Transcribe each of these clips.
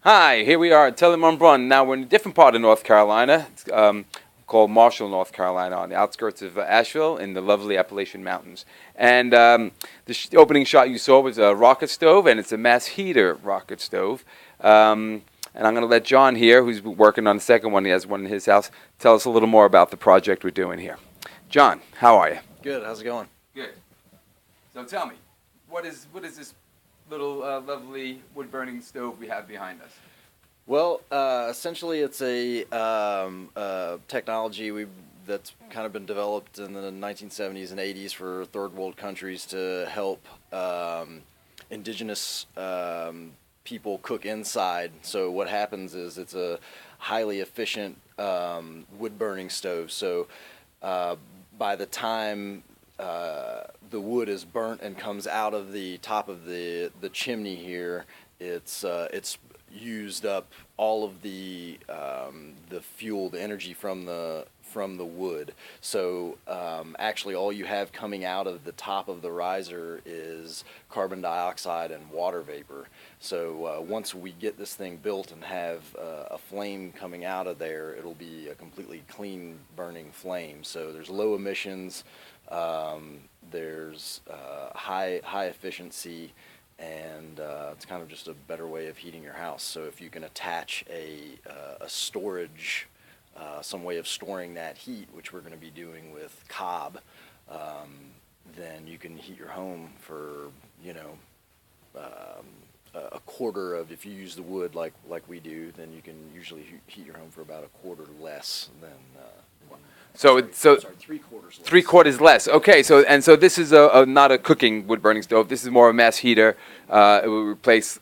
Hi, here we are at Telemonbrun. Now we're in a different part of North Carolina. It's called Marshall, North Carolina, on the outskirts of Asheville in the lovely Appalachian Mountains. And the opening shot you saw was a rocket stove, and it's a mass heater rocket stove. And I'm going to let John here, who's working on the second one, he has one in his house, tell us a little more about the project we're doing here. John, how are you? Good. How's it going? Good. So tell me, what is this little lovely wood-burning stove we have behind us? Well, essentially, it's a technology that's kind of been developed in the 1970s and 80s for third world countries to help indigenous people cook inside. So what happens is it's a highly efficient wood-burning stove. So by the time the wood is burnt and comes out of the top of the chimney here, it's used up all of the fuel, the energy from the wood. So actually all you have coming out of the top of the riser is carbon dioxide and water vapor. So once we get this thing built and have a flame coming out of there, it'll be a completely clean burning flame. So there's low emissions, there's high efficiency, and it's kind of just a better way of heating your house. So if you can attach a storage, some way of storing that heat, which we're going to be doing with cob, then you can heat your home for, a quarter of, if you use the wood like we do, then you can usually heat your home for about a quarter less than. Sorry, 3/4 less. 3/4 less. Okay, so this is not a cooking wood burning stove. This is more a mass heater. It will replace,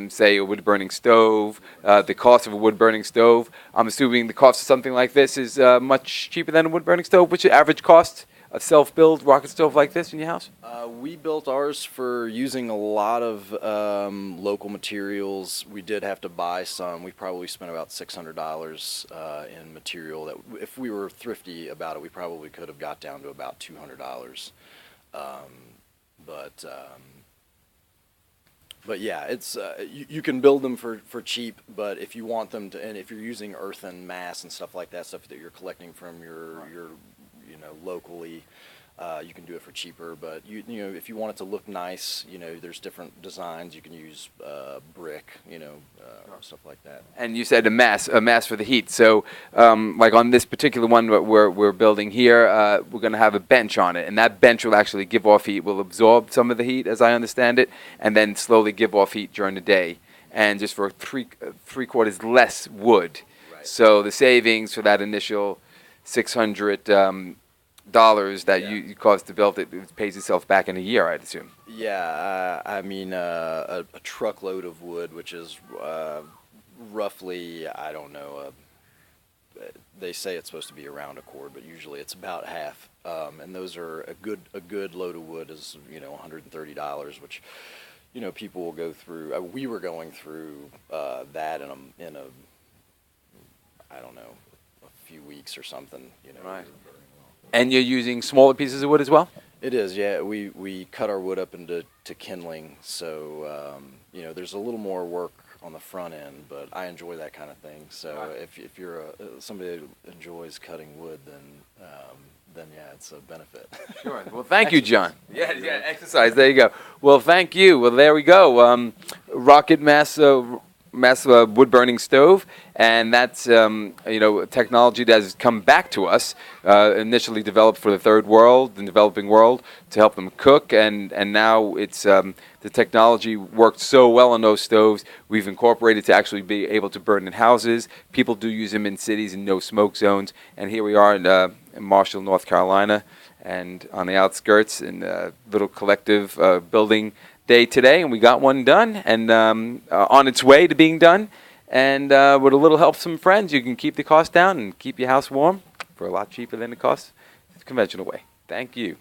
say, a wood burning stove. The cost of a wood burning stove, I'm assuming the cost of something like this is much cheaper than a wood burning stove. What's your average cost of self-build rocket stove like this in your house? We built ours for using a lot of local materials. We did have to buy some. We probably spent about $600 in material that, if we were thrifty about it, we probably could have got down to about $200. But yeah, it's you can build them for cheap. But if you want them to, and if you're using earthen mass and stuff like that, stuff that you're collecting from your locally, you can do it for cheaper. But if you want it to look nice, there's different designs. You can use brick, stuff like that. And you said a mass for the heat. So, like on this particular one we're building here, we're going to have a bench on it, and that bench will actually give off heat, will absorb some of the heat, as I understand it, and then slowly give off heat during the day, and just for three-quarters less wood. Right. So the savings for that initial $600 that you cost to build it pays itself back in a year, I'd assume. Yeah, I mean a truckload of wood, which is roughly, I don't know, they say it's supposed to be around a cord, but usually it's about half. And those are a good load of wood is $130, which people will go through. We were going through that in a I don't know, a few weeks or something. Right. And you're using smaller pieces of wood as well? It is, yeah. We cut our wood up into kindling, so there's a little more work on the front end, but I enjoy that kind of thing. So right. If you're somebody that enjoys cutting wood, then yeah, it's a benefit. Sure. Well, thank you, John. Yeah, exercise. There you go. Well, thank you. Well, there we go. Rocket mass wood burning stove, and that's technology that has come back to us, initially developed for the third world and developing world to help them cook, and now it's the technology worked so well on those stoves, we've incorporated to actually be able to burn in houses. People do use them in cities in no smoke zones, and here we are in Marshall, North Carolina, and on the outskirts in a little collective building day today, and we got one done, and on its way to being done, and with a little help from friends, you can keep the cost down and keep your house warm for a lot cheaper than it costs the conventional way. Thank you.